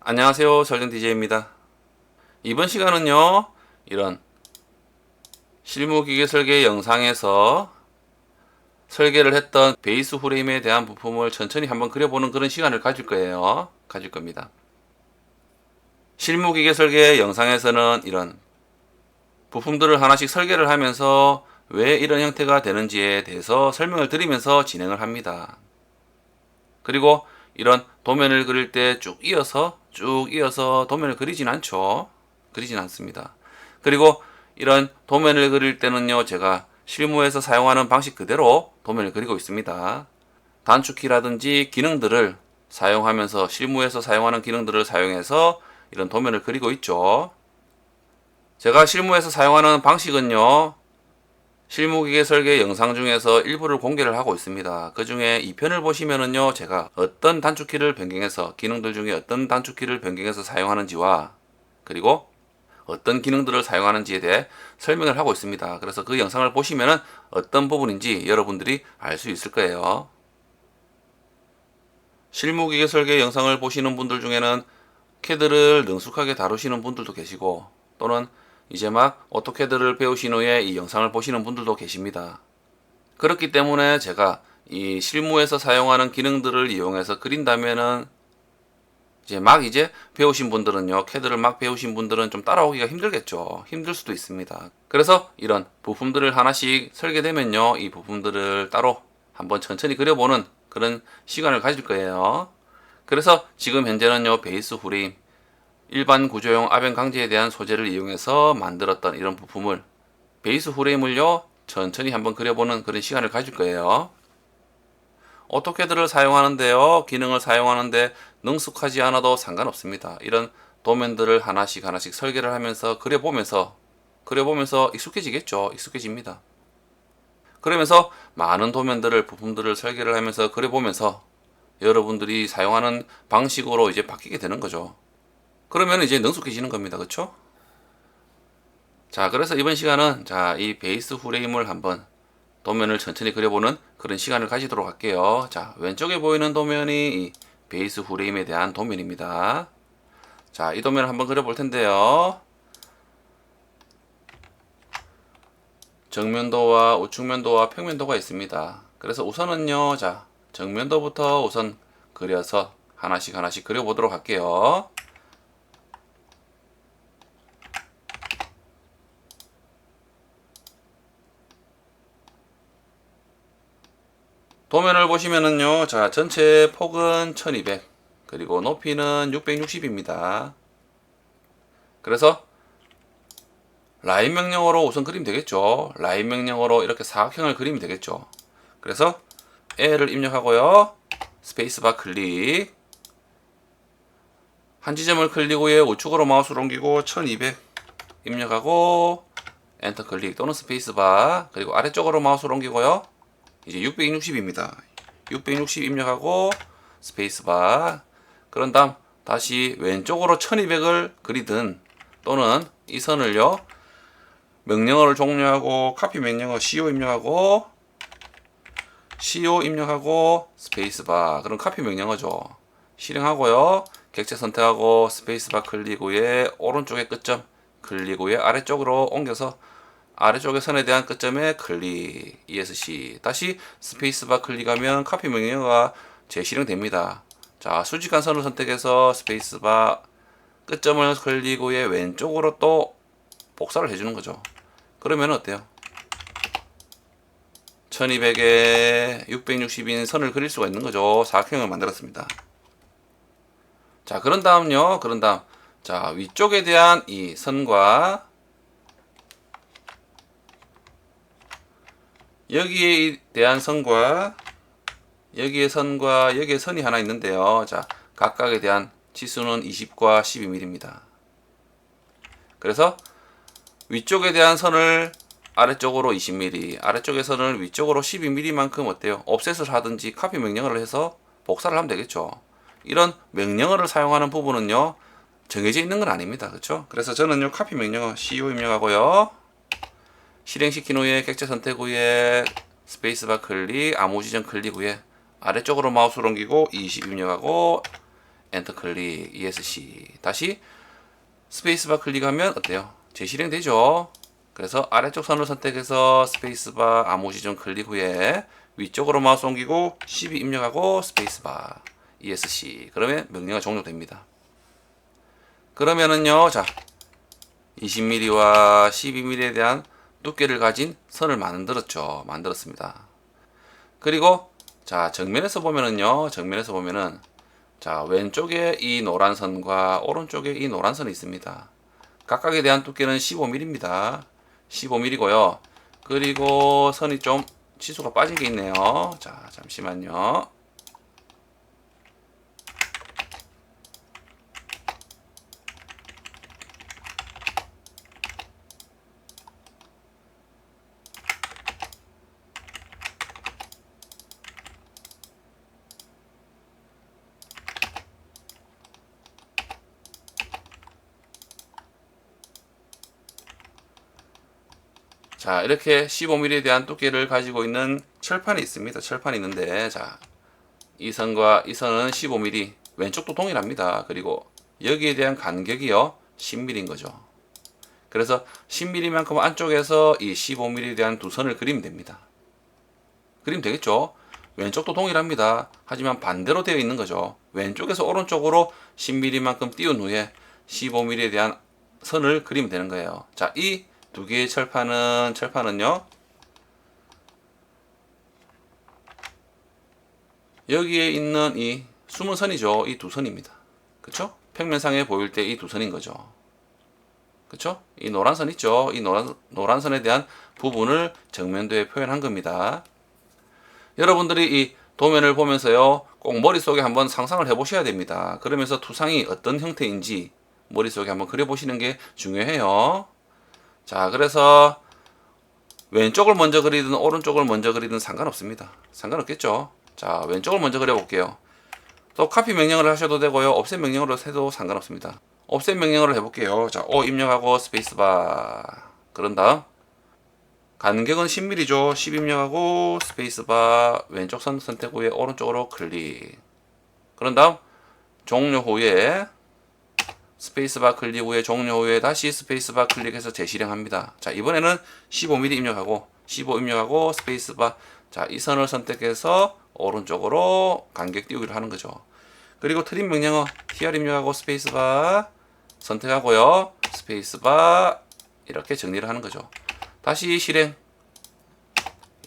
안녕하세요. 설정 DJ입니다. 이번 시간은요, 이런 실무기계 설계 영상에서 설계를 했던 베이스 프레임에 대한 부품을 천천히 한번 그려보는 그런 시간을 가질 겁니다. 실무기계 설계 영상에서는 이런 부품들을 하나씩 설계를 하면서 왜 이런 형태가 되는지에 대해서 설명을 드리면서 진행을 합니다. 그리고 이런 도면을 그릴 때 쭉 이어서 도면을 그리진 않습니다. 그리고 이런 도면을 그릴 때는요, 제가 실무에서 사용하는 방식 그대로 도면을 그리고 있습니다. 단축키라든지 기능들을 사용하면서 실무에서 사용하는 기능들을 사용해서 이런 도면을 그리고 있죠. 제가 실무에서 사용하는 방식은요, 실무기계 설계 영상 중에서 일부를 공개를 하고 있습니다. 그 중에 2편을 보시면은요, 제가 어떤 단축키를 변경해서, 기능들 중에 어떤 단축키를 변경해서 사용하는지와, 그리고 어떤 기능들을 사용하는지에 대해 설명을 하고 있습니다. 그래서 그 영상을 보시면은 어떤 부분인지 여러분들이 알 수 있을 거예요. 실무기계 설계 영상을 보시는 분들 중에는 캐드를 능숙하게 다루시는 분들도 계시고, 또는 이제 막 오토캐드를 배우신 후에 이 영상을 보시는 분들도 계십니다. 그렇기 때문에 제가 이 실무에서 사용하는 기능들을 이용해서 그린다면은 이제 배우신 분들은요, 캐드를 막 배우신 분들은 좀 따라오기가 힘들겠죠. 힘들 수도 있습니다. 그래서 이런 부품들을 하나씩 설계되면요, 이 부품들을 따로 한번 천천히 그려보는 그런 시간을 가질 거예요. 그래서 지금 현재는요, 베이스 프레임, 일반 구조용 아변 강제에 대한 소재를 이용해서 만들었던 이런 부품을, 베이스 프레임을요, 천천히 한번 그려보는 그런 시간을 가질 거예요. 오토캐드를 사용하는데요, 기능을 사용하는데 능숙하지 않아도 상관없습니다. 이런 도면들을 하나씩 설계를 하면서 그려보면서 익숙해지겠죠. 익숙해집니다. 그러면서 많은 도면들을, 부품들을 설계를 하면서 그려보면서 여러분들이 사용하는 방식으로 이제 바뀌게 되는 거죠. 그러면 이제 능숙해지는 겁니다. 그쵸? 자, 그래서 이번 시간은 이 베이스 프레임을 한번 도면을 천천히 그려보는 그런 시간을 가지도록 할게요. 자, 왼쪽에 보이는 도면이 이 베이스 프레임에 대한 도면입니다. 자, 이 도면을 한번 그려볼 텐데요. 정면도와 우측면도와 평면도가 있습니다. 그래서 우선은요, 정면도부터 우선 그려서 하나씩 그려보도록 할게요. 도면을 보시면은요, 전체 폭은 1200, 그리고 높이는 660입니다. 그래서 라인 명령어로 우선 그리면 되겠죠. 라인 명령어로 이렇게 사각형을 그리면 되겠죠. 그래서 L을 입력하고요, 스페이스바 클릭, 한 지점을 클릭 후에 우측으로 마우스를 옮기고 1200 입력하고 엔터 클릭 또는 스페이스바, 그리고 아래쪽으로 마우스를 옮기고요, 이제 660입니다. 660 입력하고 스페이스바, 그런 다음 다시 왼쪽으로 1200을 그리든, 또는 이 선을요, 명령어를 종료하고 카피 명령어 CO 입력하고 스페이스바, 그럼 카피 명령어죠. 실행하고요, 객체 선택하고 스페이스바 클릭 후에 오른쪽의 끝점 클릭 후에 아래쪽으로 옮겨서 아래쪽의 선에 대한 끝점에 클릭, ESC, 다시 스페이스바 클릭하면 카피 명령어가 재실행됩니다. 자, 수직한 선을 선택해서 스페이스바 끝점을 클릭 후에 왼쪽으로 또 복사를 해주는 거죠. 그러면 어때요? 1200에 660인 선을 그릴 수가 있는 거죠. 사각형을 만들었습니다. 자, 그런 다음, 위쪽에 대한 이 선과 여기에 대한 선과 여기에 선이 하나 있는데요. 자, 각각에 대한 치수는 20과 12mm입니다. 그래서 위쪽에 대한 선을 아래쪽으로 20mm, 아래쪽의 선을 위쪽으로 12mm만큼 어때요? 옵셋을 하든지 카피 명령어를 해서 복사를 하면 되겠죠. 이런 명령어를 사용하는 부분은요, 정해져 있는 건 아닙니다. 그렇죠? 그래서 저는요, 카피 명령어 CO 입력하고요, 실행시킨 후에 객체 선택 후에 스페이스바 클릭, 아무 지점 클릭 후에 아래쪽으로 마우스를 옮기고 20 입력하고 엔터 클릭, ESC. 다시 스페이스바 클릭하면 어때요? 재실행되죠? 그래서 아래쪽 선을 선택해서 스페이스바 아무 지점 클릭 후에 위쪽으로 마우스 옮기고 12 입력하고 스페이스바 ESC. 그러면 명령이 종료됩니다. 그러면은요, 자, 20mm와 12mm에 대한 두께를 가진 선을 만들었습니다. 그리고 자, 정면에서 보면은요, 자, 왼쪽에 이 노란 선과 오른쪽에 이 노란 선이 있습니다. 각각에 대한 두께는 15mm입니다. 15mm고요. 그리고 선이 좀 치수가 빠진 게 있네요. 자, 잠시만요. 자, 이렇게 15mm에 대한 두께를 가지고 있는 철판이 있습니다. 철판이 있는데, 자, 이 선과 이 선은 15mm, 왼쪽도 동일합니다. 그리고 여기에 대한 간격이요, 10mm인 거죠. 그래서 10mm만큼 안쪽에서 이 15mm에 대한 두 선을 그리면 됩니다. 그리면 되겠죠? 왼쪽도 동일합니다. 하지만 반대로 되어 있는 거죠. 왼쪽에서 오른쪽으로 10mm만큼 띄운 후에 15mm에 대한 선을 그리면 되는 거예요. 자, 이 두 개의 철판은요, 여기에 있는 이 숨은 선이죠. 이 두 선입니다. 그쵸? 평면상에 보일 때 이 두 선인 거죠. 그쵸? 이 노란 선 있죠? 이 노란 선에 대한 부분을 정면도에 표현한 겁니다. 여러분들이 이 도면을 보면서요, 꼭 머릿속에 한번 상상을 해보셔야 됩니다. 그러면서 투상이 어떤 형태인지 머릿속에 한번 그려보시는 게 중요해요. 자, 그래서 왼쪽을 먼저 그리든 오른쪽을 먼저 그리든 상관없습니다. 상관없겠죠? 자, 왼쪽을 먼저 그려볼게요. 또 카피 명령을 하셔도 되고요, 옵셋 명령으로 해도 상관없습니다. 옵셋 명령으로 해볼게요. 자, O 입력하고 스페이스바. 그런 다음 간격은 10mm죠. 10 입력하고 스페이스바 왼쪽 선 선택 후에 오른쪽으로 클릭. 그런 다음 종료 후에 스페이스바 클릭 후에 종료 후에 다시 스페이스바 클릭해서 재실행합니다. 자, 이번에는 15mm 입력하고 15 입력하고 스페이스바. 자, 이 선을 선택해서 오른쪽으로 간격 띄우기를 하는 거죠. 그리고 트림 명령어 TR 입력하고 스페이스바 선택하고요. 스페이스바 이렇게 정리를 하는 거죠. 다시 실행.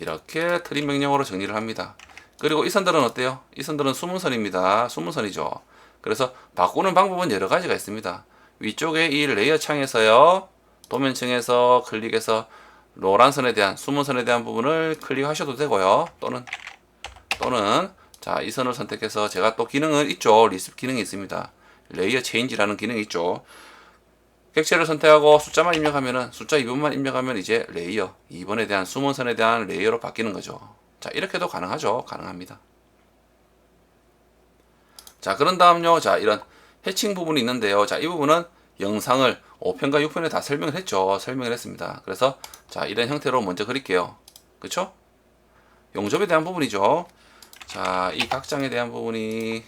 이렇게 트림 명령어로 정리를 합니다. 그리고 이 선들은 어때요? 이 선들은 숨은 선입니다. 숨은 선이죠. 그래서 바꾸는 방법은 여러 가지가 있습니다. 위쪽에 이 레이어 창에서요, 도면층에서 클릭해서 노란 선에 대한, 숨은 선에 대한 부분을 클릭하셔도 되고요. 또는 자, 이 선을 선택해서 제가 또 기능은 있죠. 리습 기능이 있습니다. 레이어 체인지라는 기능이 있죠. 객체를 선택하고 숫자만 입력하면은, 숫자 2번만 입력하면 이제 레이어 2번에 대한 숨은 선에 대한 레이어로 바뀌는 거죠. 자, 이렇게도 가능하죠. 가능합니다. 자, 그런 다음요, 자, 이런 해칭 부분이 있는데요. 자, 이 부분은 영상을 5편과 6편에 다 설명을 했죠. 설명을 했습니다. 그래서 자, 이런 형태로 먼저 그릴게요. 그쵸? 용접에 대한 부분이죠. 자, 이 각장에 대한 부분이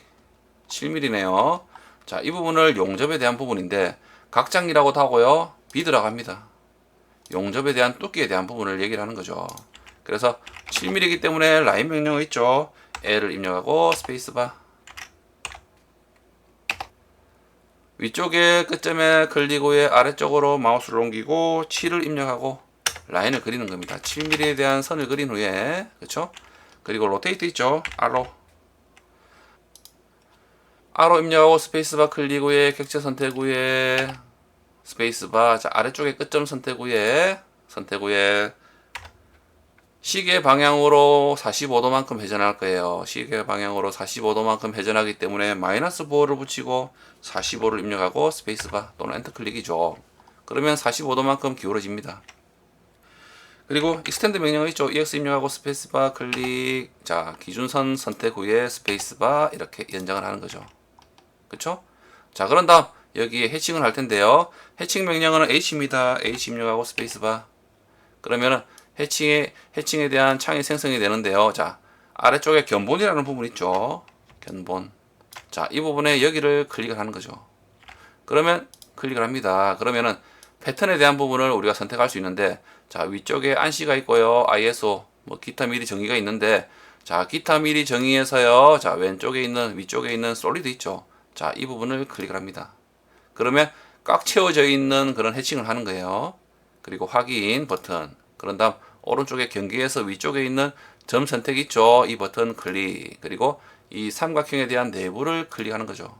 7mm네요. 자, 이 부분을 용접에 대한 부분인데, 각장이라고도 하고요, 비드라고 합니다. 용접에 대한 두께에 대한 부분을 얘기를 하는 거죠. 그래서 7mm이기 때문에 라인 명령어 있죠. L을 입력하고 스페이스바. 위쪽에 끝점에 클릭 후에 아래쪽으로 마우스를 옮기고 7을 입력하고 라인을 그리는 겁니다. 7mm에 대한 선을 그린 후에, 그쵸? 그리고 로테이트 있죠? 아로 입력하고 스페이스바 클릭 후에 객체 선택 후에 스페이스바. 자, 아래쪽에 끝점 선택 후에 시계 방향으로 45도만큼 회전할 거예요. 시계 방향으로 45도만큼 회전하기 때문에 마이너스 보호를 붙이고 45를 입력하고 스페이스바 또는 엔터 클릭이죠. 그러면 45도만큼 기울어집니다. 그리고 익스텐드 명령어 있죠. EX 입력하고 스페이스바 클릭. 자, 기준선 선택 후에 스페이스바 이렇게 연장을 하는 거죠. 그쵸? 자, 그런 다음 여기에 해칭을 할 텐데요. 해칭 명령어는 H입니다. H 입력하고 스페이스바. 그러면은 해칭에 대한 창이 생성이 되는데요. 자, 아래쪽에 견본이라는 부분 있죠. 견본. 자, 이 부분에 여기를 클릭을 하는 거죠. 그러면 클릭을 합니다. 그러면은 패턴에 대한 부분을 우리가 선택할 수 있는데, 자, 위쪽에 안시가 있고요. ISO, 뭐 기타 미리 정의가 있는데, 자, 기타 미리 정의에서요. 자, 왼쪽에 있는, 위쪽에 있는 솔리드 있죠. 자, 이 부분을 클릭을 합니다. 그러면 꽉 채워져 있는 그런 해칭을 하는 거예요. 그리고 확인 버튼. 그런 다음 오른쪽에 경계에서 위쪽에 있는 점 선택 있죠. 이 버튼 클릭. 그리고 이 삼각형에 대한 내부를 클릭하는 거죠.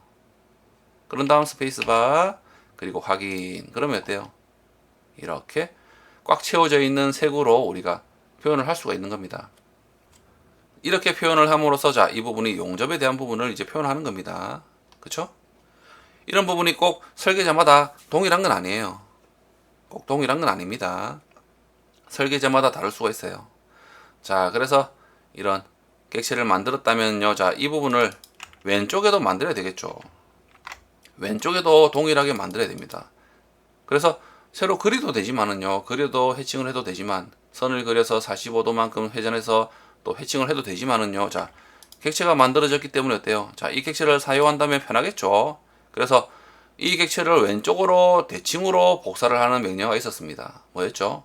그런 다음 스페이스바. 그리고 확인. 그러면 어때요? 이렇게 꽉 채워져 있는 색으로 우리가 표현을 할 수가 있는 겁니다. 이렇게 표현을 함으로써 자, 이 부분이 용접에 대한 부분을 이제 표현하는 겁니다. 그쵸? 이런 부분이 꼭 설계자마다 동일한 건 아니에요. 꼭 동일한 건 아닙니다. 설계자마다 다를 수가 있어요. 자, 그래서 이런 객체를 만들었다면요. 자, 이 부분을 왼쪽에도 만들어야 되겠죠. 왼쪽에도 동일하게 만들어야 됩니다. 그래서 새로 그리도 되지만은요. 그려도 해칭을 해도 되지만 선을 그려서 45도만큼 회전해서 또 해칭을 해도 되지만은요. 자, 객체가 만들어졌기 때문에 어때요? 자, 이 객체를 사용한다면 편하겠죠. 그래서 이 객체를 왼쪽으로 대칭으로 복사를 하는 명령어가 있었습니다. 뭐였죠?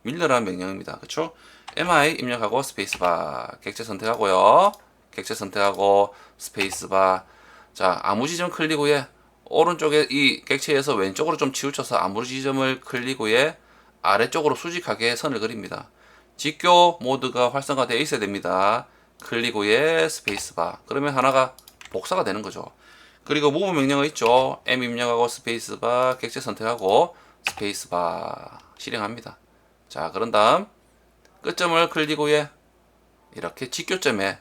밀러라는 명령입니다. 그쵸? mi 입력하고 스페이스바. 객체 선택하고요. 객체 선택하고 스페이스바. 자, 아무 지점 클릭 후에 오른쪽에 이 객체에서 왼쪽으로 좀 치우쳐서 아무 지점을 클릭 후에 아래쪽으로 수직하게 선을 그립니다. 직교 모드가 활성화되어 있어야 됩니다. 클릭 후에 스페이스바. 그러면 하나가 복사가 되는 거죠. 그리고 무브 명령어 있죠. m 입력하고 스페이스바. 객체 선택하고 스페이스바. 실행합니다. 자, 그런 다음 끝점을 클릭 후에 이렇게 직교점에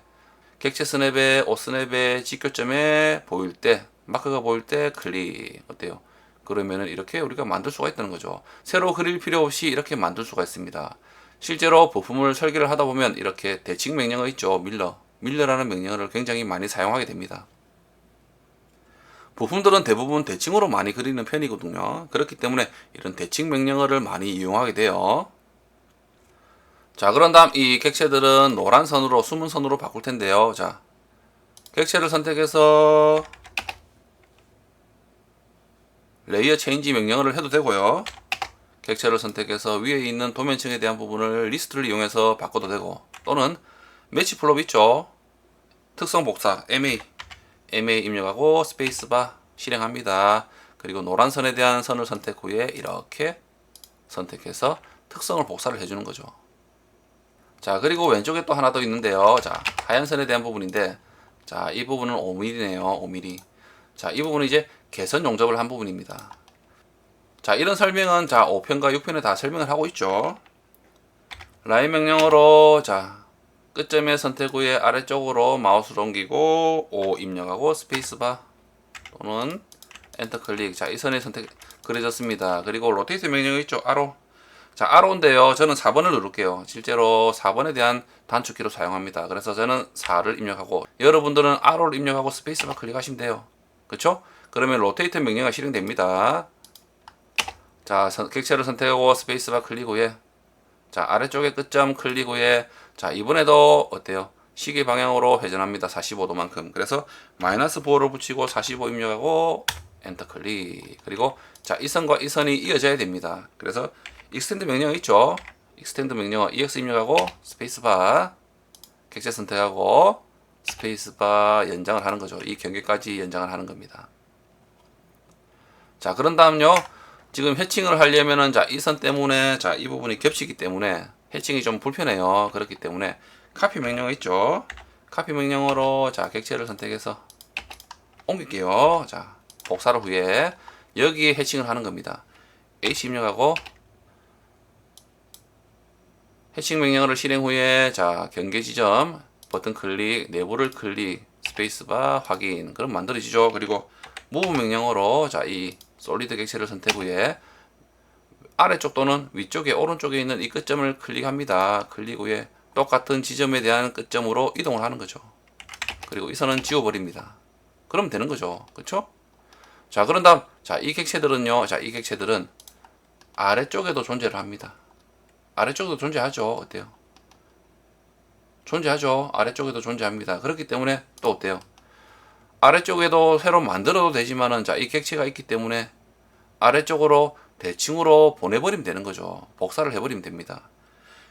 객체 스냅에 옷스냅에 직교점에 보일 때 마크가 보일 때 클릭. 어때요? 그러면은 이렇게 우리가 만들 수가 있다는 거죠. 새로 그릴 필요 없이 이렇게 만들 수가 있습니다. 실제로 부품을 설계를 하다 보면 이렇게 대칭 명령어 있죠. 밀러라는 명령어를 굉장히 많이 사용하게 됩니다. 부품들은 대부분 대칭으로 많이 그리는 편이거든요. 그렇기 때문에 이런 대칭 명령어를 많이 이용하게 돼요. 자, 그런 다음 이 객체들은 노란 선으로 숨은 선으로 바꿀 텐데요. 자, 객체를 선택해서 레이어 체인지 명령어를 해도 되고요. 객체를 선택해서 위에 있는 도면층에 대한 부분을 리스트를 이용해서 바꿔도 되고, 또는 매치 플롭 있죠. 특성 복사 MA 입력하고 스페이스바 실행합니다. 그리고 노란 선에 대한 선을 선택 후에 이렇게 선택해서 특성을 복사를 해주는 거죠. 자, 그리고 왼쪽에 또 하나 더 있는데요. 자, 하얀 선에 대한 부분인데, 자, 이 부분은 5mm네요. 5mm. 자, 이 부분은 이제 개선 용접을 한 부분입니다. 자, 이런 설명은 자, 5편과 6편에 다 설명을 하고 있죠. 라인 명령어로 자, 끝점의 선택 후에 아래쪽으로 마우스를 옮기고 5 입력하고 스페이스바 또는 엔터 클릭. 자, 이 선의 선택 그려졌습니다. 그리고 로테이트 명령어 있죠. 아로. 자, 아로인데요. 저는 4번을 누를게요. 실제로 4번에 대한 단축키로 사용합니다. 그래서 저는 4를 입력하고, 여러분들은 아로를 입력하고 스페이스바 클릭하시면 돼요. 그쵸? 그러면 로테이트 명령어가 실행됩니다. 자, 객체를 선택하고 스페이스바 클릭 후에 자, 아래쪽에 끝점 클릭 후에 자, 이번에도 어때요? 시계 방향으로 회전합니다. 45도만큼. 그래서 마이너스 4를 붙이고 45 입력하고 엔터 클릭. 그리고 자, 이 선과 이 선이 이어져야 됩니다. 그래서 익스텐드 명령어 있죠? 익스텐드 명령어 EX 입력하고 스페이스바 객체 선택하고 스페이스바 연장을 하는 거죠. 이 경계까지 연장을 하는 겁니다. 자, 그런 다음요. 지금 해칭을 하려면은 자, 이 선 때문에 자, 이 부분이 겹치기 때문에 해칭이 좀 불편해요. 그렇기 때문에 카피 명령어 있죠? 카피 명령어로 자, 객체를 선택해서 옮길게요. 자, 복사를 후에 여기에 해칭을 하는 겁니다. H 입력하고 해칭 명령어를 실행 후에 자, 경계 지점 버튼 클릭, 내부를 클릭, 스페이스바 확인. 그럼 만들어지죠. 그리고 무브 명령어로 자, 이 솔리드 객체를 선택 후에 아래쪽 또는 위쪽에 오른쪽에 있는 이 끝점을 클릭합니다. 클릭 후에 똑같은 지점에 대한 끝점으로 이동을 하는 거죠. 그리고 이 선은 지워버립니다. 그럼 되는 거죠. 그쵸? 자, 그런 다음 자, 이 객체들은요. 자, 이 객체들은 아래쪽에도 존재를 합니다. 아래쪽에도 존재하죠. 어때요? 존재하죠. 아래쪽에도 존재합니다. 그렇기 때문에 또 어때요? 아래쪽에도 새로 만들어도 되지만은 자, 이 객체가 있기 때문에 아래쪽으로 대칭으로 보내버리면 되는 거죠. 복사를 해버리면 됩니다.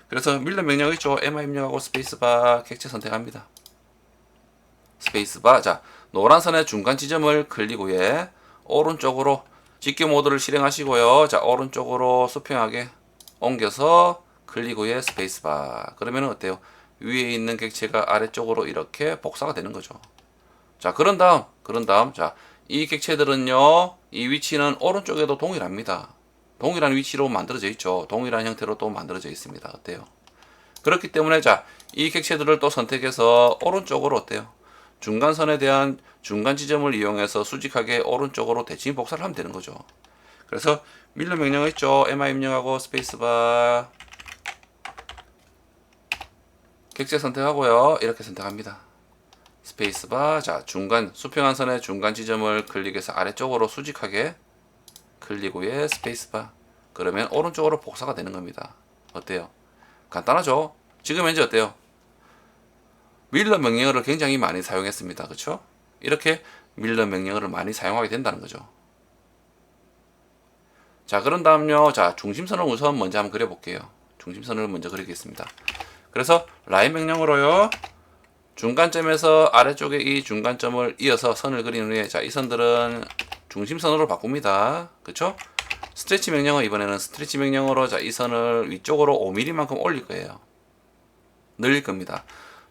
그래서 밀러 명령 있죠. MI 입력하고 스페이스바 객체 선택합니다. 스페이스바. 자, 노란 선의 중간 지점을 클릭 후에 오른쪽으로 직교 모드를 실행하시고요. 자, 오른쪽으로 수평하게 옮겨서 클릭 후에 스페이스바. 그러면 어때요? 위에 있는 객체가 아래쪽으로 이렇게 복사가 되는 거죠. 자, 그런 다음, 자, 이 객체들은요, 이 위치는 오른쪽에도 동일합니다. 동일한 위치로 만들어져 있죠. 동일한 형태로 또 만들어져 있습니다. 어때요? 그렇기 때문에, 자, 이 객체들을 또 선택해서 오른쪽으로 어때요? 중간선에 대한 중간 지점을 이용해서 수직하게 오른쪽으로 대칭 복사를 하면 되는 거죠. 그래서 밀러 명령 있죠. MI 입력하고 스페이스바 객체 선택하고요. 이렇게 선택합니다. 스페이스바. 자, 중간 수평한 선의 중간 지점을 클릭해서 아래쪽으로 수직하게 클릭 후에 스페이스바. 그러면 오른쪽으로 복사가 되는 겁니다. 어때요? 간단하죠? 지금 현재 어때요? 밀러 명령어를 굉장히 많이 사용했습니다. 그쵸? 이렇게 밀러 명령어를 많이 사용하게 된다는 거죠. 자, 그런 다음요. 자, 중심선을 우선 먼저 한번 그려볼게요. 중심선을 먼저 그리겠습니다. 그래서 라인 명령으로요. 중간점에서 아래쪽에 이 중간점을 이어서 선을 그린 후에 자, 이 선들은 중심선으로 바꿉니다. 그쵸? 스트레치 명령어 이번에는 스트레치 명령어로 자, 이 선을 위쪽으로 5mm만큼 올릴 거예요. 늘릴 겁니다.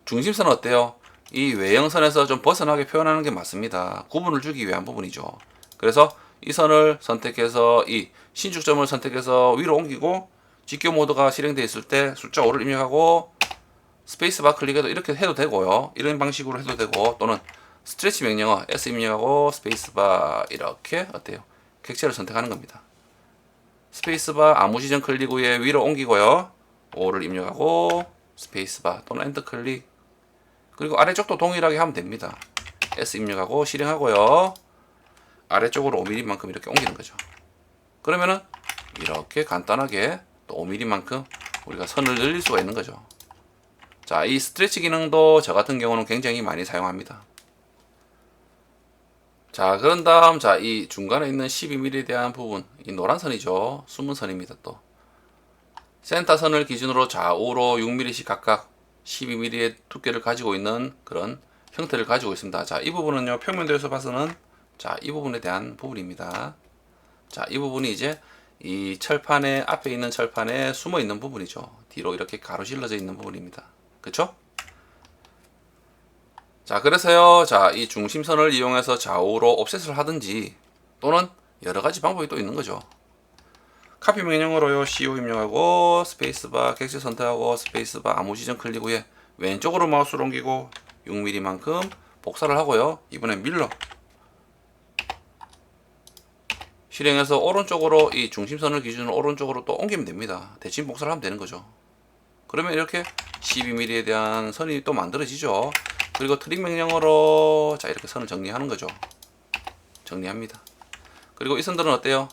중심선은 어때요? 이 외형선에서 좀 벗어나게 표현하는 게 맞습니다. 구분을 주기 위한 부분이죠. 그래서 이 선을 선택해서 이 신축점을 선택해서 위로 옮기고 직교 모드가 실행되어 있을 때 숫자 5를 입력하고 스페이스바 클릭해도 이렇게 해도 되고요. 이런 방식으로 해도 되고 또는 스트레치 명령어 S 입력하고 스페이스바 이렇게 어때요? 객체를 선택하는 겁니다. 스페이스바 아무 지점 클릭 후에 위로 옮기고요. 5를 입력하고 스페이스바 또는 엔터 클릭 그리고 아래쪽도 동일하게 하면 됩니다. S 입력하고 실행하고요. 아래쪽으로 5mm만큼 이렇게 옮기는 거죠. 그러면은 이렇게 간단하게 또 5mm만큼 우리가 선을 늘릴 수가 있는 거죠. 자, 이 스트레치 기능도 저 같은 경우는 굉장히 많이 사용합니다. 자, 그런 다음, 자, 이 중간에 있는 12mm에 대한 부분, 이 노란 선이죠. 숨은 선입니다, 또. 센터 선을 기준으로 좌우로 6mm씩 각각 12mm의 두께를 가지고 있는 그런 형태를 가지고 있습니다. 자, 이 부분은요, 평면도에서 봐서는 자, 이 부분에 대한 부분입니다. 자, 이 부분이 이제 이 철판에, 앞에 있는 철판에 숨어 있는 부분이죠. 뒤로 이렇게 가로질러져 있는 부분입니다. 그쵸? 자, 그래서요, 자, 이 중심선을 이용해서 좌우로 옵셋을 하든지 또는 여러 가지 방법이 또 있는 거죠. 카피 명령으로요, CO 입력하고 스페이스바 객체 선택하고 스페이스바 아무 지점 클릭 후에 왼쪽으로 마우스를 옮기고 6mm만큼 복사를 하고요. 이번엔 밀러 실행해서 오른쪽으로 이 중심선을 기준으로 오른쪽으로 또 옮기면 됩니다. 대칭 복사를 하면 되는 거죠. 그러면 이렇게 12mm에 대한 선이 또 만들어지죠. 그리고 트릭 명령어로 자, 이렇게 선을 정리하는 거죠. 정리합니다. 그리고 이 선들은 어때요?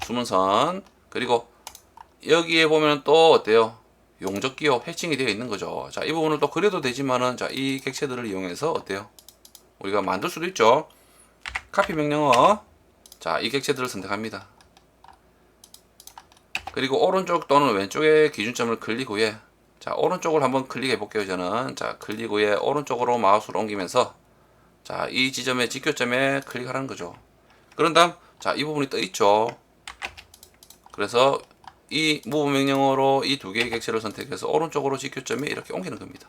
숨은 선. 그리고 여기에 보면 또 어때요? 용접 기호 해칭이 되어 있는 거죠. 자, 이 부분을 또 그려도 되지만은 자, 이 객체들을 이용해서 어때요? 우리가 만들 수도 있죠. 카피 명령어. 자, 이 객체들을 선택합니다. 그리고 오른쪽 또는 왼쪽의 기준점을 클릭 후에 자, 오른쪽을 한번 클릭해 볼게요. 저는 자, 클릭 후에 오른쪽으로 마우스를 옮기면서 자, 이 지점의 직교점에 클릭하라는 거죠. 그런 다음 자, 이 부분이 떠 있죠. 그래서 이 무브 명령어로 이 두 개의 객체를 선택해서 오른쪽으로 직교점에 이렇게 옮기는 겁니다.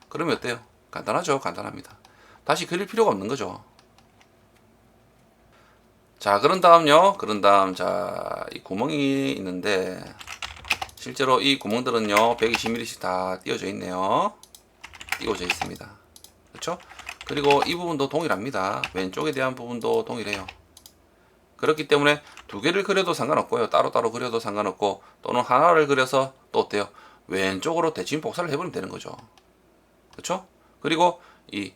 그러면 어때요? 간단하죠? 간단합니다. 다시 그릴 필요가 없는 거죠. 자, 그런 다음요. 그런 다음 자, 이 구멍이 있는데 실제로 이 구멍들은요 120mm씩 다 띄워져 있네요. 띄워져 있습니다. 그렇죠? 그리고 이 부분도 동일합니다. 왼쪽에 대한 부분도 동일해요. 그렇기 때문에 두 개를 그려도 상관없고요. 따로따로 그려도 상관없고 또는 하나를 그려서 또 어때요? 왼쪽으로 대칭 복사를 해버리면 되는 거죠. 그렇죠? 그리고 이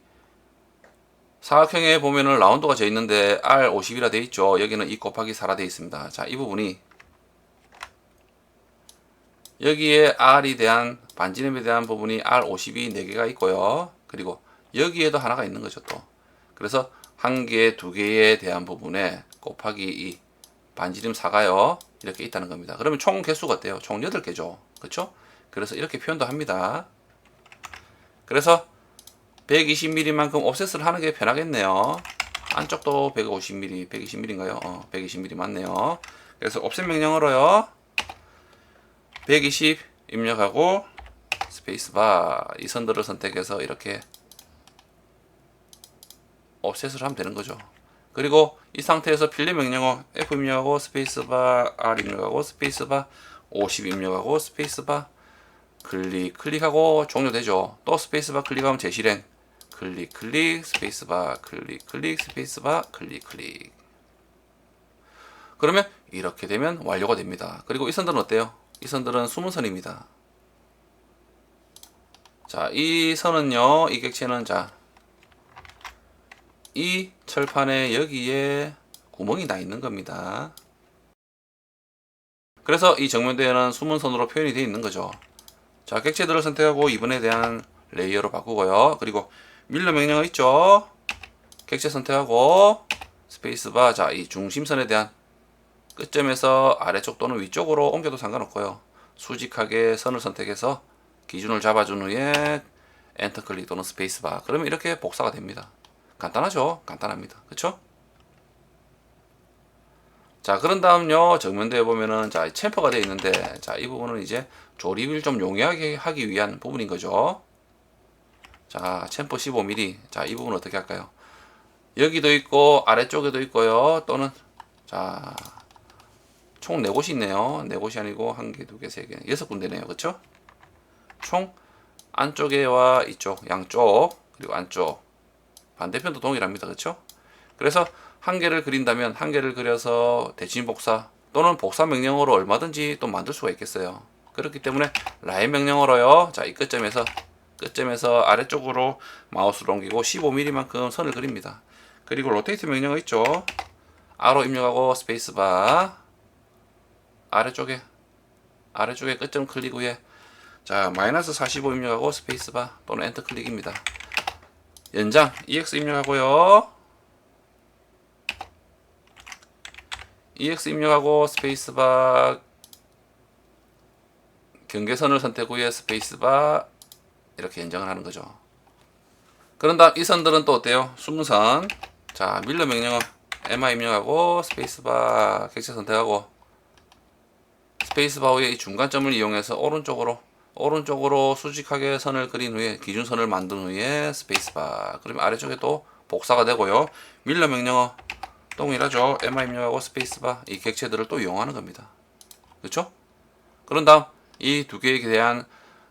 사각형에 보면은 라운드가 되어 있는데 R50이라 되어 있죠. 여기는 2 곱하기 4라 되어 있습니다. 자, 이 부분이 여기에 R에 대한 반지름에 대한 부분이 R50이 4개가 있고요. 그리고 여기에도 하나가 있는 거죠, 또. 그래서 한 개, 두 개에 대한 부분에 곱하기 이 반지름 4가요. 이렇게 있다는 겁니다. 그러면 총 개수가 어때요? 총 8개죠. 그렇죠? 그래서 이렇게 표현도 합니다. 그래서 120mm만큼 옵셋을 하는 게 편하겠네요. 안쪽도 150mm, 120mm인가요? 120mm 맞네요. 그래서 옵셋 명령으로요. 120 입력하고 스페이스바 이 선들을 선택해서 이렇게 옵셋을 하면 되는 거죠. 그리고 이 상태에서 필름 명령어 F 입력하고 스페이스바 R 입력하고 스페이스바 50 입력하고 스페이스바 클릭하고 종료되죠. 또 스페이스바 클릭하면 재실행 클릭 스페이스바 클릭 스페이스바 클릭 그러면 이렇게 되면 완료가 됩니다. 그리고 이 선들은 어때요? 이 선들은 숨은 선입니다. 자, 이 선은요, 이 객체는 자, 이 철판에 여기에 구멍이 나 있는 겁니다. 그래서 이 정면대에는 숨은 선으로 표현이 되어 있는 거죠. 자, 객체들을 선택하고 2번에 대한 레이어로 바꾸고요. 그리고 밀러 명령어 있죠? 객체 선택하고 스페이스바 자, 이 중심선에 대한 끝점에서 아래쪽 또는 위쪽으로 옮겨도 상관없고요. 수직하게 선을 선택해서 기준을 잡아준 후에 엔터 클릭 또는 스페이스바 그러면 이렇게 복사가 됩니다. 간단하죠? 간단합니다. 그쵸? 자, 그런 다음요 정면대에 보면은 자 챔퍼가 되어 있는데 자 이 부분은 이제 조립을 좀 용이하게 하기 위한 부분인 거죠. 자 챔퍼 15mm 자 이 부분 어떻게 할까요? 여기도 있고 아래쪽에도 있고요. 또는 자 총 4곳이 있네요. 4곳이 아니고 1개, 2개, 3개, 6군데네요. 그쵸? 총 안쪽에와 이쪽 양쪽 그리고 안쪽 반대편도 동일합니다. 그쵸? 그래서 한 개를 그린다면 한 개를 그려서 대칭 복사 또는 복사 명령어로 얼마든지 또 만들 수가 있겠어요. 그렇기 때문에 라인 명령어로요. 자, 이 끝점에서 아래쪽으로 마우스를 옮기고 15mm만큼 선을 그립니다. 그리고 로테이트 명령어 있죠. R로 입력하고 스페이스바 아래쪽에 끝점 클릭 후에 자 마이너스 45 입력하고 스페이스바 또는 엔터 클릭입니다. 연장 EX 입력하고요. EX 입력하고 스페이스바 경계선을 선택 후에 스페이스바 이렇게 연장을 하는 거죠. 그런 다음 이 선들은 또 어때요? 숨은 선. 자 밀러 명령어 MI 입력하고 스페이스바 객체 선택하고 스페이스바 후에 이 중간점을 이용해서 오른쪽으로 수직하게 선을 그린 후에 기준선을 만든 후에 스페이스바 그러면 아래쪽에 또 복사가 되고요. 밀러 명령어 동일하죠. MI 입력하고 스페이스바 이 객체들을 또 이용하는 겁니다. 그렇죠? 그런 다음 이 두 개에 대한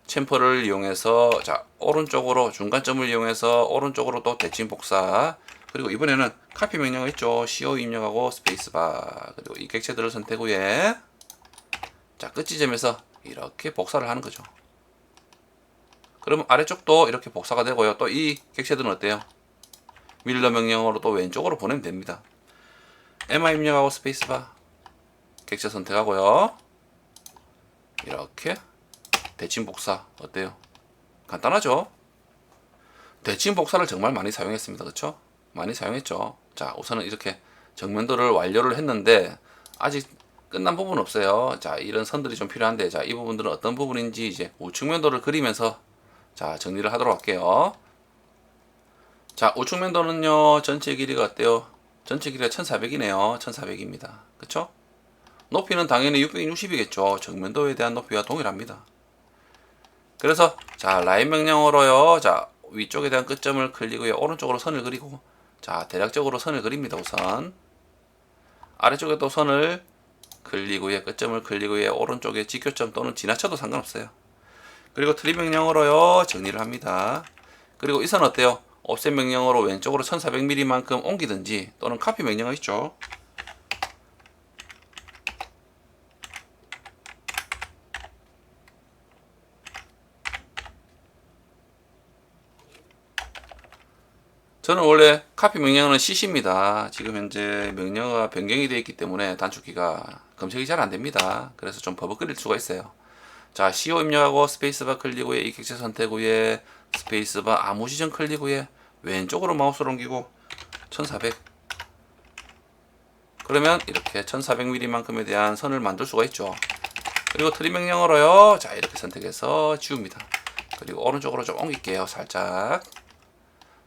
챔퍼를 이용해서 자 오른쪽으로 중간점을 이용해서 오른쪽으로 또 대칭 복사 그리고 이번에는 카피 명령어 있죠. CO 입력하고 스페이스바 그리고 이 객체들을 선택 후에 자 끝 지점에서 이렇게 복사를 하는 거죠. 그러면 아래쪽도 이렇게 복사가 되고요. 또 이 객체들은 어때요? 밀러 명령어로 또 왼쪽으로 보내면 됩니다. MI 입력하고 스페이스바 객체 선택하고요. 이렇게 대칭 복사 어때요? 간단하죠? 대칭 복사를 정말 많이 사용했습니다. 그쵸? 많이 사용했죠. 자 우선은 이렇게 정면도를 완료를 했는데 아직 끝난 부분은 없어요. 자 이런 선들이 좀 필요한데 자 이 부분들은 어떤 부분인지 이제 우측면도를 그리면서 자 정리를 하도록 할게요. 자 우측면도는요 전체 길이가 어때요? 전체 길이가 1400이네요. 1400입니다. 그쵸? 높이는 당연히 660이겠죠. 정면도에 대한 높이와 동일합니다. 그래서 자 라인 명령어로요. 자 위쪽에 대한 끝점을 클릭 후에 오른쪽으로 선을 그리고 자 대략적으로 선을 그립니다. 우선 아래쪽에 또 선을 클릭 후에 끝점을 클릭 후에 오른쪽에 직교점 또는 지나쳐도 상관없어요. 그리고 트리 명령어로요 정리를 합니다. 그리고 이 선 어때요? 옵셋 명령어로 왼쪽으로 1400mm만큼 옮기든지 또는 카피 명령어 있죠. 저는 원래 카피 명령어는 CC입니다. 지금 현재 명령어가 변경이 되어 있기 때문에 단축키가 검색이 잘 안됩니다. 그래서 좀 버벅거릴 수가 있어요. 자 CO 입력하고 스페이스바 클릭 후에 이 객체 선택 후에 스페이스바 아무 지점 클릭 후에 왼쪽으로 마우스를 옮기고 1400. 그러면 이렇게 1400mm만큼에 대한 선을 만들 수가 있죠. 그리고 트림 명령어로요. 자, 이렇게 선택해서 지웁니다. 그리고 오른쪽으로 좀 옮길게요. 살짝.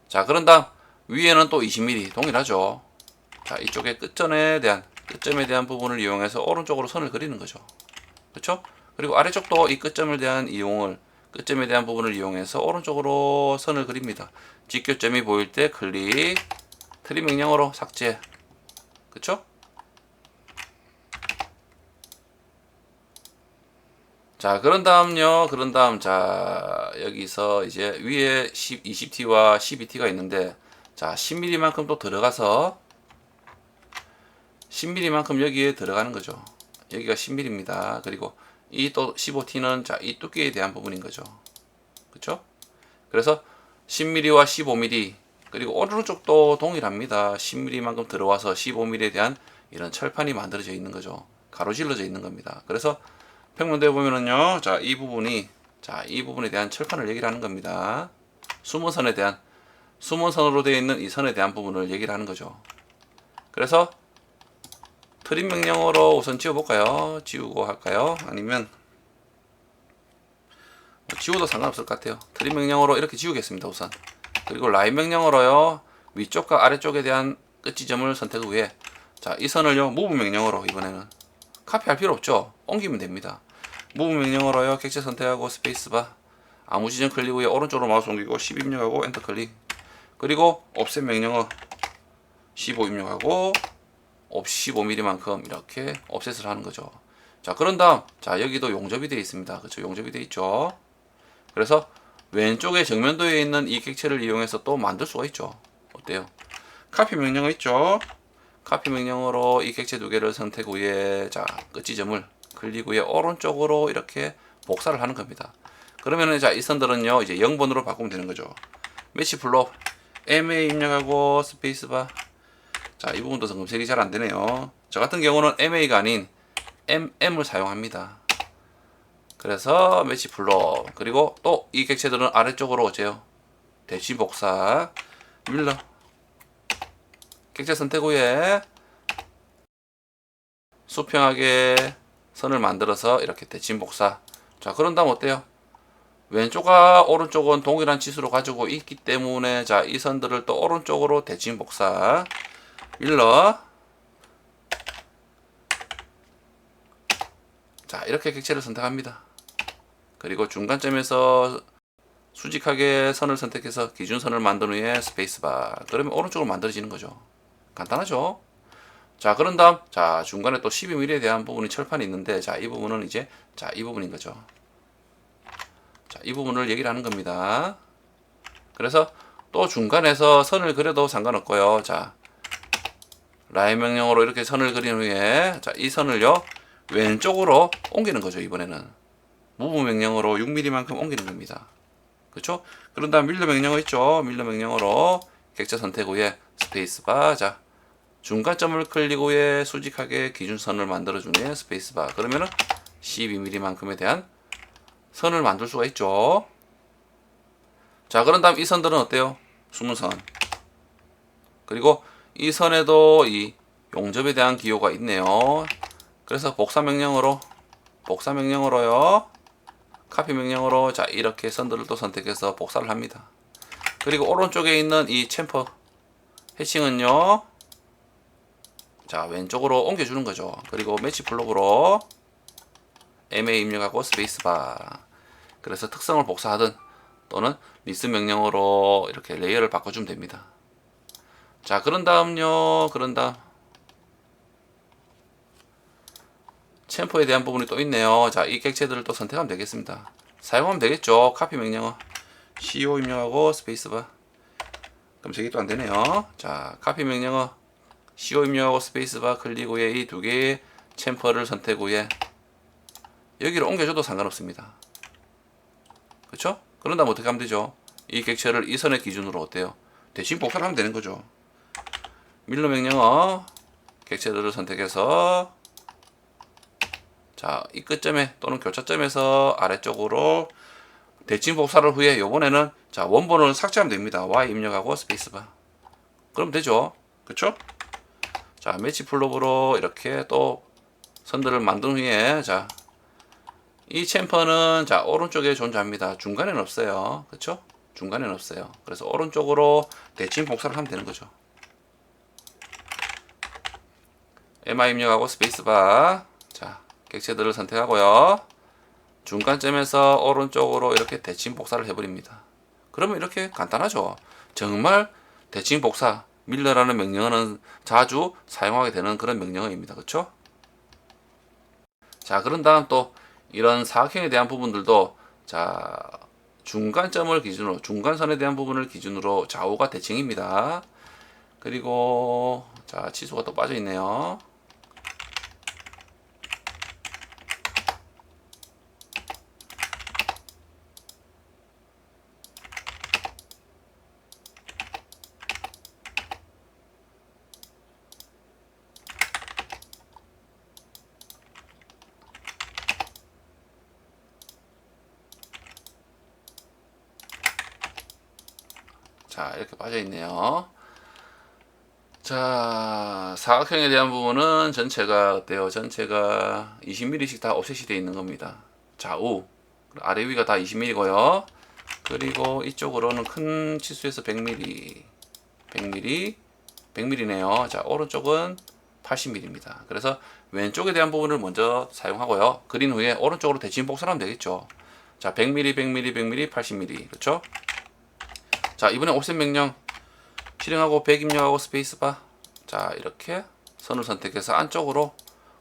자, 그런 다음 위에는 또 20mm 동일하죠. 자, 이쪽에 끝점에 대한 부분을 이용해서 오른쪽으로 선을 그리는 거죠. 그렇죠? 그리고 아래쪽도 이 끝점에 대한 부분을 이용해서 오른쪽으로 선을 그립니다. 직교점이 보일 때 클릭, 트림 명령어로 삭제. 그렇죠? 자, 그런 다음 자, 여기서 이제 위에 20T와 12T가 있는데, 자, 10mm만큼 또 들어가서 10mm만큼 여기에 들어가는 거죠. 여기가 10mm입니다. 그리고 이 또 15T는 자, 이 두께에 대한 부분인 거죠. 그쵸? 그래서 10mm와 15mm, 그리고 오른쪽도 동일합니다. 10mm만큼 들어와서 15mm에 대한 이런 철판이 만들어져 있는 거죠. 가로질러져 있는 겁니다. 그래서 평면도에 보면은요, 자, 이 부분에 대한 철판을 얘기를 하는 겁니다. 숨은 선으로 되어 있는 이 선에 대한 부분을 얘기를 하는 거죠. 그래서 트림 명령어로 우선 지워볼까요? 지우고 할까요? 아니면 지워도 상관없을 것 같아요. 트림 명령어로 이렇게 지우겠습니다. 우선. 그리고 라인 명령어로요, 위쪽과 아래쪽에 대한 끝 지점을 선택 후에, 자, 이 선을요, 무브 명령어로 이번에는 카피할 필요 없죠. 옮기면 됩니다. 무브 명령어로요, 객체 선택하고 스페이스바, 아무 지점 클릭 후에 오른쪽으로 마우스 옮기고 10 입력하고 엔터 클릭. 그리고 옵셋 명령어 15 입력하고 15mm만큼 이렇게 옵셋을 하는 거죠. 자, 그런 다음, 자, 여기도 용접이 되어 있습니다. 그렇죠? 용접이 되어 있죠. 그래서 왼쪽에 정면도에 있는 이 객체를 이용해서 또 만들 수가 있죠. 어때요? 카피 명령어 있죠? 카피 명령어로 이 객체 두 개를 선택 후에, 자, 끝 지점을 클릭 후에 오른쪽으로 이렇게 복사를 하는 겁니다. 그러면은, 자, 이 선들은요, 이제 0번으로 바꾸면 되는 거죠. 매치 플롭, MA 입력하고 스페이스바. 자, 이 부분도 검색이 잘 안 되네요. 저 같은 경우는 MA가 아닌 MM을 사용합니다. 그래서 매치 플롭. 그리고 또 이 객체들은 아래쪽으로 오세요. 대시 복사, 밀러. 객체 선택 후에 수평하게 선을 만들어서 이렇게 대칭 복사. 자, 그런 다음 어때요? 왼쪽과 오른쪽은 동일한 치수로 가지고 있기 때문에, 자, 이 선들을 또 오른쪽으로 대칭 복사, 밀러. 자, 이렇게 객체를 선택합니다. 그리고 중간점에서 수직하게 선을 선택해서 기준선을 만든 후에 스페이스바. 그러면 오른쪽으로 만들어지는 거죠. 간단하죠? 자, 그런 다음, 자, 중간에 또 12mm에 대한 부분이 철판이 있는데, 자, 이 부분은 이제, 자, 이 부분인 거죠. 자, 이 부분을 얘기를 하는 겁니다. 그래서 또 중간에서 선을 그려도 상관없고요. 자, 라인 명령어로 이렇게 선을 그린 후에, 자, 이 선을요, 왼쪽으로 옮기는 거죠. 이번에는 무브 명령어로 6mm만큼 옮기는 겁니다. 그렇죠? 그런 다음 밀러 명령어 있죠. 밀러 명령어로 객체 선택 후에 스페이스바. 자, 중간점을 클릭 후에 수직하게 기준선을 만들어주네. 스페이스바. 그러면은 12mm만큼에 대한 선을 만들 수가 있죠. 자, 그런 다음 이 선들은 어때요? 숨은 선. 그리고 이 선에도 이 용접에 대한 기호가 있네요. 그래서 복사 명령어로요, 카피 명령어로, 자, 이렇게 선들을 또 선택해서 복사를 합니다. 그리고 오른쪽에 있는 이 챔퍼 해칭은요, 자, 왼쪽으로 옮겨주는 거죠. 그리고 매치 플롭으로 MA 입력하고 스페이스바. 그래서 특성을 복사하든 또는 리스 명령어로 이렇게 레이어를 바꿔주면 됩니다. 자, 그런 다음 챔퍼에 대한 부분이 또 있네요. 자, 이 객체들을 또 선택하면 되겠습니다. 사용하면 되겠죠. 카피 명령어 CO 입력하고 스페이스바. 검색이 또 안 되네요. 자, 카피 명령어 CO 입력하고 스페이스바 클릭 후에 이 두 개의 챔퍼를 선택 후에 여기로 옮겨줘도 상관없습니다. 그렇죠? 그런 다음 어떻게 하면 되죠? 이 객체를 이 선의 기준으로 어때요? 대칭 복사를 하면 되는 거죠. 밀러 명령어 객체들을 선택해서, 자, 이 끝점에 또는 교차점에서 아래쪽으로 대칭 복사를 후에 요번에는, 자, 원본을 삭제하면 됩니다. Y 입력하고 스페이스바. 그럼 되죠. 그쵸? 자, 매치 플롭으로 이렇게 또 선들을 만든 후에, 자, 이 챔퍼는 자, 오른쪽에 존재합니다. 중간에는 없어요. 그쵸? 중간에는 없어요. 그래서 오른쪽으로 대칭 복사를 하면 되는 거죠. MI 입력하고 스페이스바. 자, 객체들을 선택하고요. 중간점에서 오른쪽으로 이렇게 대칭 복사를 해버립니다. 그러면 이렇게 간단하죠. 정말 대칭 복사, 밀러라는 명령어는 자주 사용하게 되는 그런 명령어입니다. 그쵸? 자, 그런 다음 또 이런 사각형에 대한 부분들도 자, 중간점을 기준으로, 중간선에 대한 부분을 기준으로 좌우가 대칭입니다. 그리고 자, 치수가 또 빠져 있네요. 자, 이렇게 빠져 있네요. 자, 사각형에 대한 부분은 전체가 어때요? 전체가 20mm씩 다 옵셋이 되어 있는 겁니다. 좌우, 아래 위가 다 20mm고요. 그리고 이쪽으로는 큰 치수에서 100mm, 100mm, 100mm네요. 자, 오른쪽은 80mm입니다. 그래서 왼쪽에 대한 부분을 먼저 사용하고요. 그린 후에 오른쪽으로 대칭 복사하면 되겠죠. 자, 100mm, 100mm, 100mm, 80mm. 그렇죠? 자, 이번에 옵셋 명령 실행하고 100 입력하고 스페이스바. 자, 이렇게 선을 선택해서 안쪽으로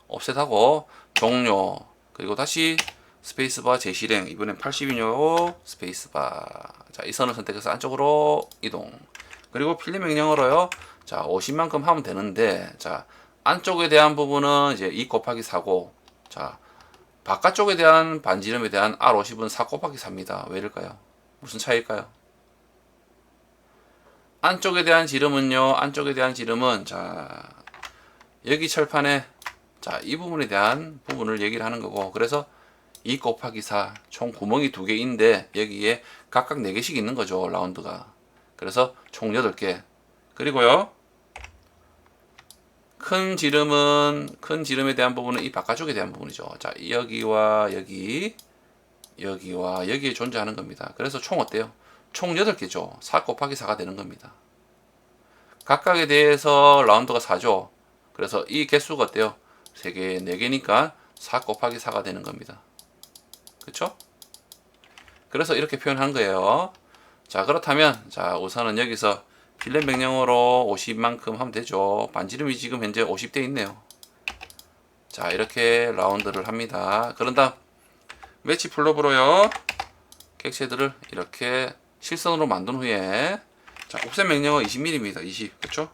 옵셋하고 종료. 그리고 다시 스페이스바 재실행. 이번엔 80 입력하고 스페이스바. 자, 이 선을 선택해서 안쪽으로 이동. 그리고 필름 명령어로요. 자, 50만큼 하면 되는데, 자, 안쪽에 대한 부분은 이제 2 곱하기 4고, 자, 바깥쪽에 대한 반지름에 대한 R50은 4 곱하기 4입니다. 왜 이럴까요? 무슨 차이일까요? 안쪽에 대한 지름은요, 안쪽에 대한 지름은, 자, 여기 철판에, 자, 이 부분에 대한 부분을 얘기를 하는 거고, 그래서 2 곱하기 4, 총 구멍이 2개인데, 여기에 각각 4개씩 있는 거죠, 라운드가. 그래서 총 8개. 그리고요, 큰 지름에 대한 부분은 이 바깥쪽에 대한 부분이죠. 자, 여기와 여기, 여기와 여기에 존재하는 겁니다. 그래서 총 어때요? 총 8개죠. 4 곱하기 4가 되는 겁니다. 각각에 대해서 라운드가 4죠. 그래서 이 개수가 어때요? 3개, 4개니까 4 곱하기 4가 되는 겁니다. 그쵸? 그래서 이렇게 표현한 거예요. 자, 그렇다면, 자, 우선은 여기서 필름 명령어로 50만큼 하면 되죠. 반지름이 지금 현재 50대 있네요. 자, 이렇게 라운드를 합니다. 그런 다음, 매치 플롭으로요. 객체들을 이렇게 실선으로 만든 후에, 자, 옵셋 명령어 20mm입니다. 20. 그쵸?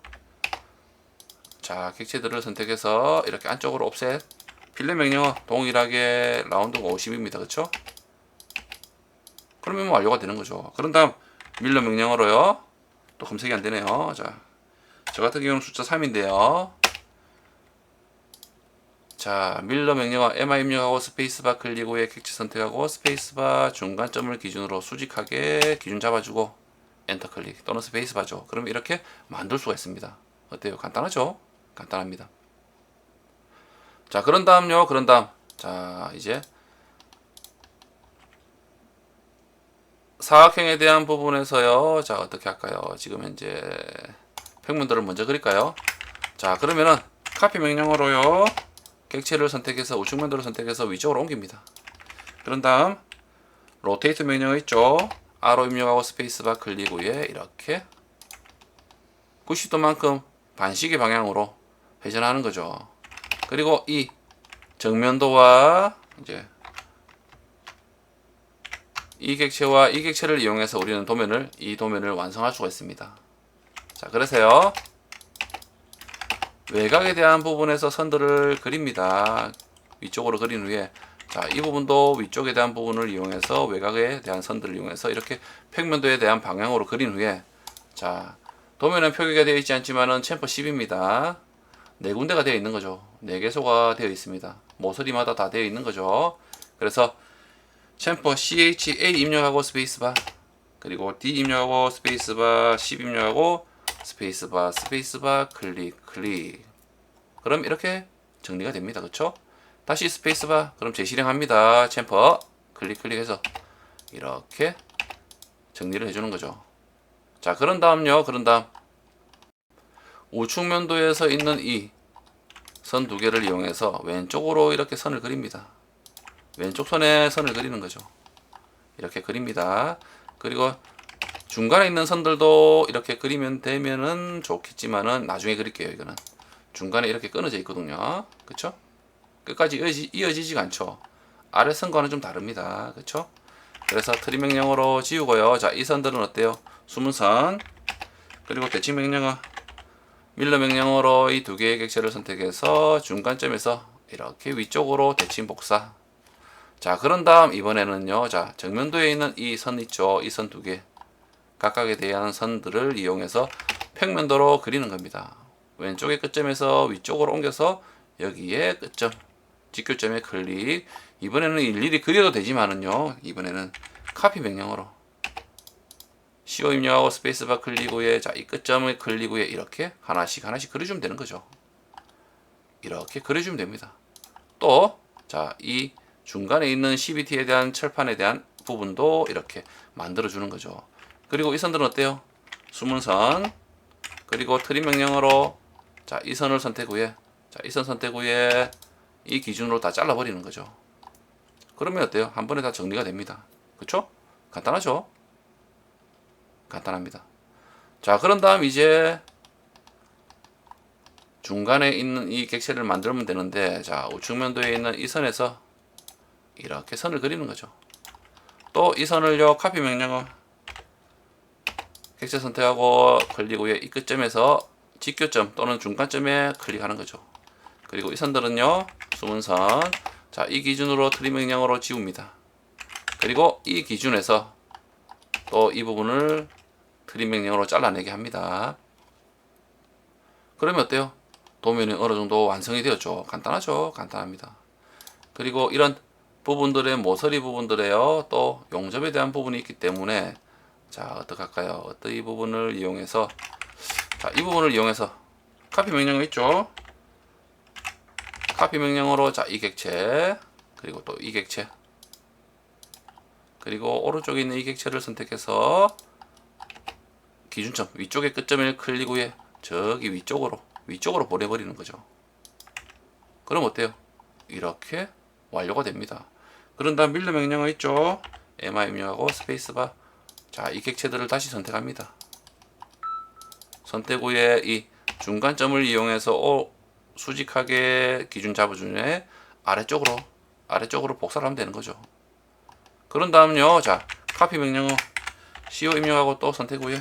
자, 객체들을 선택해서 이렇게 안쪽으로 옵셋. 필름 명령어 동일하게 라운드가 50입니다. 그쵸? 그러면 뭐 완료가 되는 거죠. 그런 다음, 밀러 명령어로요. 또 검색이 안 되네요. 자, 저 같은 경우는 숫자 3인데요. 자, 밀러 명령어 MI 입력하고 스페이스바 클릭 후에 객체 선택하고 스페이스바 중간점을 기준으로 수직하게 기준 잡아주고 엔터 클릭 또는 스페이스바죠. 그럼 이렇게 만들 수가 있습니다. 어때요? 간단하죠? 간단합니다. 자, 그런 다음요. 그런 다음. 자, 이제 사각형에 대한 부분에서요. 자, 어떻게 할까요? 지금 현재 평면도를 먼저 그릴까요? 자, 그러면은 카피 명령어로요. 객체를 선택해서 우측면도를 선택해서 위쪽으로 옮깁니다. 그런 다음 로테이트 명령어 있죠? R로 입력하고 스페이스바 클릭 후에 이렇게 90도만큼 반시계 방향으로 회전하는 거죠. 그리고 이 정면도와 이제 이 객체와 이 객체를 이용해서 우리는 이 도면을 완성할 수가 있습니다. 자, 그래서요. 외곽에 대한 부분에서 선들을 그립니다. 위쪽으로 그린 후에 자, 이 부분도 위쪽에 대한 부분을 이용해서 외곽에 대한 선들을 이용해서 이렇게 평면도에 대한 방향으로 그린 후에 자, 도면은 표기가 되어 있지 않지만은 챔퍼 10입니다. 4군데가 되어 있는 거죠. 4개소가 되어 있습니다. 모서리마다 다 되어 있는 거죠. 그래서 챔퍼 CHA 입력하고 스페이스바 그리고 D 입력하고 스페이스바 10 입력하고 스페이스바, 스페이스바, 클릭, 클릭. 그럼 이렇게 정리가 됩니다. 그쵸? 다시 스페이스바, 그럼 재실행합니다. 챔퍼, 클릭, 클릭해서 이렇게 정리를 해주는 거죠. 자, 그런 다음요. 그런 다음 우측면도에서 있는 이 선 두 개를 이용해서 왼쪽으로 이렇게 선을 그립니다. 왼쪽 선에 선을 그리는 거죠. 이렇게 그립니다. 그리고 중간에 있는 선들도 이렇게 그리면 되면은 좋겠지만은 나중에 그릴게요. 이거는 중간에 이렇게 끊어져 있거든요. 그쵸? 끝까지 이어지지가 않죠. 아래 선과는 좀 다릅니다. 그쵸? 그래서 트림 명령어로 지우고요. 자, 이 선들은 어때요? 숨은 선. 그리고 대칭 명령어 밀러 명령어로 이 두 개의 객체를 선택해서 중간점에서 이렇게 위쪽으로 대칭 복사. 자, 그런 다음 이번에는요. 자, 정면도에 있는 이 선 있죠. 이 선 두 개. 각각에 대한 선들을 이용해서 평면도로 그리는 겁니다. 왼쪽의 끝점에서 위쪽으로 옮겨서 여기에 끝점, 직교점에 클릭. 이번에는 일일이 그려도 되지만은요. 이번에는 카피 명령어로 CO 입력하고 스페이스바 클릭 후에 자, 이 끝점을 클릭 후에 이렇게 하나씩 그려주면 되는 거죠. 이렇게 그려주면 됩니다. 또, 자, 이 중간에 있는 CBT에 대한 철판에 대한 부분도 이렇게 만들어주는 거죠. 그리고 이 선들은 어때요? 숨은 선, 그리고 트림 명령어로 자, 이 선을 선택 후에 자, 이 선 선택 후에 이 기준으로 다 잘라버리는 거죠. 그러면 어때요? 한 번에 다 정리가 됩니다. 그쵸? 간단하죠? 간단합니다. 자, 그런 다음 이제 중간에 있는 이 객체를 만들면 되는데, 자, 우측면도에 있는 이 선에서 이렇게 선을 그리는 거죠. 또 이 선을요, 카피 명령어 객체 선택하고 클릭 후에 이 끝점에서 직교점 또는 중간점에 클릭하는 거죠. 그리고 이 선들은요, 숨은 선. 자, 이 기준으로 트림 명령어로 지웁니다. 그리고 이 기준에서 또 이 부분을 트림 명령어로 잘라내게 합니다. 그러면 어때요? 도면이 어느 정도 완성이 되었죠. 간단하죠. 간단합니다. 그리고 이런 부분들의 모서리 부분들에요. 또 용접에 대한 부분이 있기 때문에 자, 어떻게 할까요? 어떤 이 부분을 이용해서 자, 이 부분을 이용해서 카피 명령어 있죠? 카피 명령어로 자, 이 객체 그리고 또 이 객체 그리고 오른쪽에 있는 이 객체를 선택해서 기준점 위쪽의 끝점을 클릭 후에 저기 위쪽으로 보내버리는 거죠. 그럼 어때요? 이렇게 완료가 됩니다. 그런 다음 밀러 명령어 있죠? MI 입력하고 스페이스바 자, 이 객체들을 다시 선택합니다. 선택 후에 이 중간점을 이용해서 수직하게 기준 잡아주네 아래쪽으로 복사를 하면 되는 거죠. 그런 다음요, 자, 카피 명령어 CO 입력하고 또 선택 후에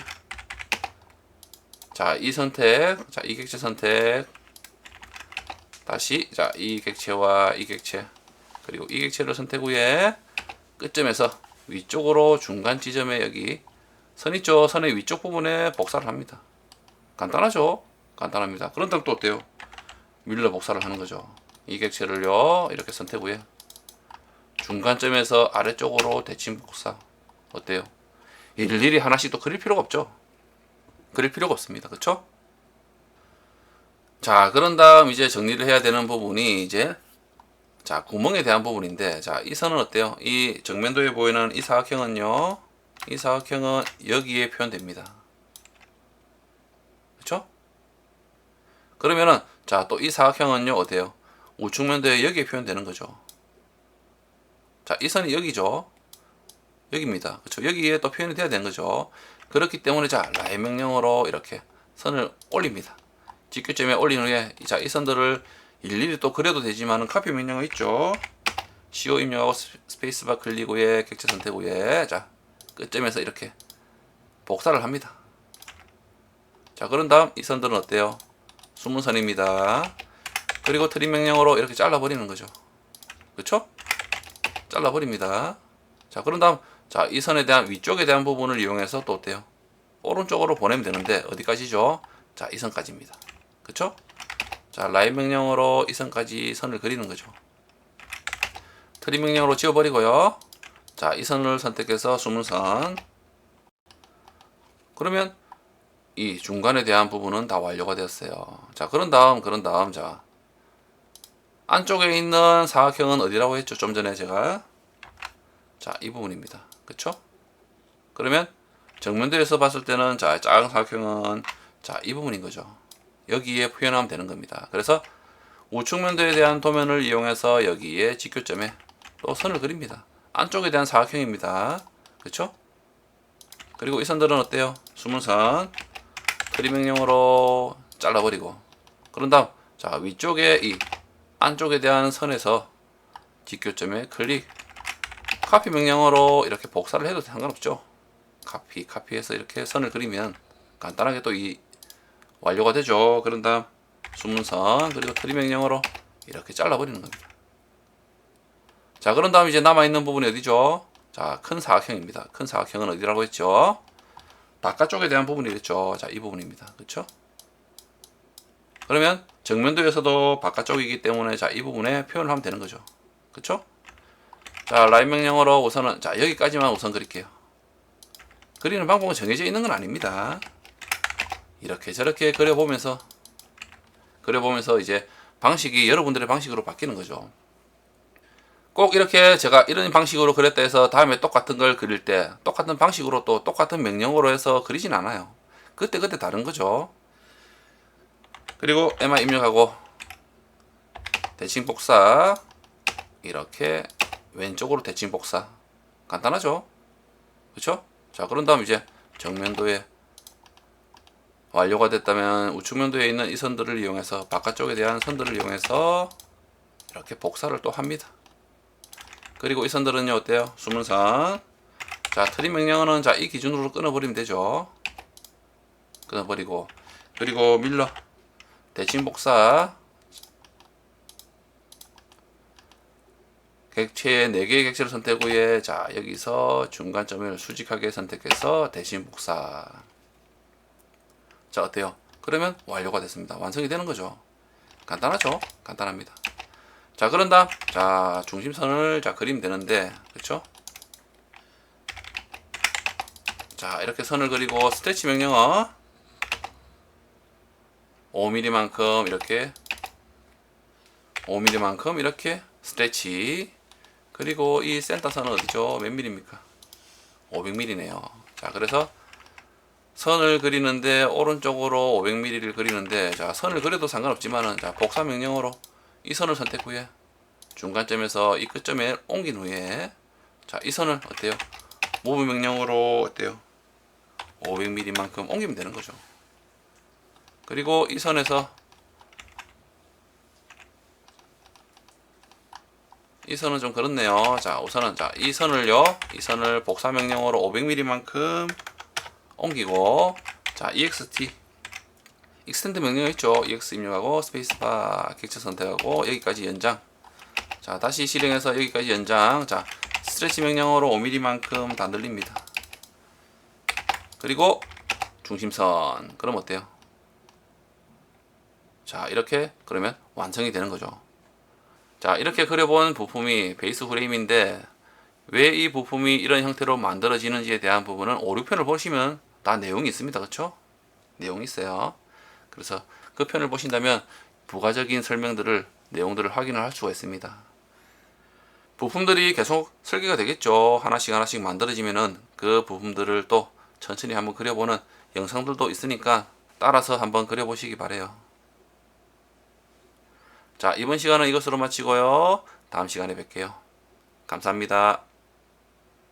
자, 이 선택, 자, 이 객체 선택 다시 자, 이 객체와 이 객체 그리고 이 객체를 선택 후에 끝점에서 위쪽으로 중간 지점에 여기 선 있죠? 선의 위쪽 부분에 복사를 합니다. 간단하죠? 간단합니다. 그런 다음 또 어때요? 밀러 복사를 하는 거죠. 이 객체를요 이렇게 선택 후에 중간점에서 아래쪽으로 대칭 복사. 어때요? 일일이 하나씩 또 그릴 필요가 없죠? 그릴 필요가 없습니다. 그쵸? 자, 그런 다음 이제 정리를 해야 되는 부분이 이제 자, 구멍에 대한 부분인데 자, 이 선은 어때요? 이 정면도에 보이는 이 사각형은요 이 사각형은 여기에 표현됩니다. 그쵸? 그러면은 자, 또 이 사각형은요 어때요? 우측면도에 여기에 표현되는 거죠. 자, 이 선이 여기죠. 여기입니다. 그쵸? 여기에 또 표현이 돼야 되는 거죠. 그렇기 때문에 자, 라인 명령어로 이렇게 선을 올립니다. 직교점에 올린 후에 자, 이 선들을 일일이 또 그려도 되지만은 카피 명령어 있죠. CO 입력하고 스페이스바 클릭 후에 객체 선택 후에 자, 끝점에서 이렇게 복사를 합니다. 자, 그런 다음 이 선들은 어때요? 숨은 선입니다. 그리고 트림 명령어로 이렇게 잘라버리는 거죠. 그쵸? 잘라버립니다. 자, 그런 다음 자, 이 선에 대한 위쪽에 대한 부분을 이용해서 또 어때요? 오른쪽으로 보내면 되는데 어디까지죠? 자, 이 선까지입니다. 그쵸? 자, 라인 명령어로 이 선까지 선을 그리는 거죠. 트림 명령어로 지워버리고요. 자, 이 선을 선택해서 숨은 선. 그러면 이 중간에 대한 부분은 다 완료가 되었어요. 자, 그런 다음, 자, 안쪽에 있는 사각형은 어디라고 했죠? 좀 전에 제가. 자, 이 부분입니다. 그쵸? 그러면 정면도에서 봤을 때는 자, 작은 사각형은 자, 이 부분인 거죠. 여기에 표현하면 되는 겁니다. 그래서 우측면도에 대한 도면을 이용해서 여기에 직교점에 또 선을 그립니다. 안쪽에 대한 사각형입니다. 그쵸? 그리고 이 선들은 어때요? 숨은 선 트리 명령으로 잘라버리고, 그런 다음 자, 위쪽에 이 안쪽에 대한 선에서 직교점에 클릭, 카피 명령으로 이렇게 복사를 해도 상관없죠. 카피해서 이렇게 선을 그리면 간단하게 또 이 완료가 되죠. 그런 다음 숨은 선 그리고 트리 명령으로 이렇게 잘라버리는 겁니다. 자, 그런 다음 이제 남아있는 부분이 어디죠? 자, 큰 사각형입니다. 큰 사각형은 어디라고 했죠? 바깥쪽에 대한 부분이겠죠. 자, 이 부분입니다. 그쵸? 그러면 정면도에서도 바깥쪽이기 때문에 자, 이 부분에 표현을 하면 되는 거죠. 그쵸? 자, 라인 명령어로 우선은 자, 여기까지만 우선 그릴게요. 그리는 방법은 정해져 있는 건 아닙니다. 이렇게 저렇게 그려보면서 이제 방식이 여러분들의 방식으로 바뀌는 거죠. 꼭 이렇게 제가 이런 방식으로 그렸다 해서 다음에 똑같은 걸 그릴 때 똑같은 방식으로 또 똑같은 명령어로 해서 그리진 않아요. 그때 다른 거죠. 그리고 MI 입력하고 대칭 복사, 이렇게 왼쪽으로 대칭 복사. 간단하죠? 그쵸? 자, 그런 다음 이제 정면도에 완료가 됐다면 우측면도에 있는 이 선들을 이용해서 바깥쪽에 대한 선들을 이용해서 이렇게 복사를 또 합니다. 그리고 이 선들은요 어때요? 숨은 선. 자, 트림 명령어는 자, 이 기준으로 끊어버리면 되죠. 끊어버리고, 그리고 밀러 대칭 복사, 객체 4개의 객체를 선택 후에 자, 여기서 중간점을 수직하게 선택해서 대칭 복사. 자, 어때요? 그러면 완료가 됐습니다. 완성이 되는 거죠. 간단하죠? 간단합니다. 자, 그런 다음 자, 중심선을 자, 그리면 되는데, 그쵸? 자, 이렇게 선을 그리고 스트레치 명령어 5mm만큼 이렇게 5mm만큼 이렇게 스트레치. 그리고 이 센터선은 어디죠? 몇 mm입니까? 500mm네요. 자, 그래서 선을 그리는데 오른쪽으로 500mm를 그리는데, 자, 선을 그려도 상관없지만은 자, 복사 명령어로 이 선을 선택 후에 중간점에서 이 끝점에 옮긴 후에 자, 이 선을 어때요? 무브 명령어로 어때요? 500mm만큼 옮기면 되는 거죠. 그리고 이 선에서 이 선은 좀 그렇네요. 자, 우선은 자, 이 선을 복사 명령어로 500mm만큼 옮기고, 자, EXT 익스텐드 명령 있죠. EX 입력하고 스페이스바 객체 선택하고 여기까지 연장. 자, 다시 실행해서 여기까지 연장. 자, 스트레치 명령어로 5mm만큼 다 늘립니다. 그리고 중심선. 그럼 어때요? 자, 이렇게 그러면 완성이 되는 거죠. 자, 이렇게 그려본 부품이 베이스 프레임인데 왜 이 부품이 이런 형태로 만들어지는지에 대한 부분은 5, 6편을 보시면 다 내용이 있습니다. 그쵸? 내용이 있어요. 그래서 그 편을 보신다면 부가적인 내용들을 확인을 할 수가 있습니다. 부품들이 계속 설계가 되겠죠. 하나씩 만들어지면은 그 부품들을 또 천천히 한번 그려보는 영상들도 있으니까 따라서 한번 그려보시기 바래요. 자, 이번 시간은 이것으로 마치고요. 다음 시간에 뵐게요. 감사합니다.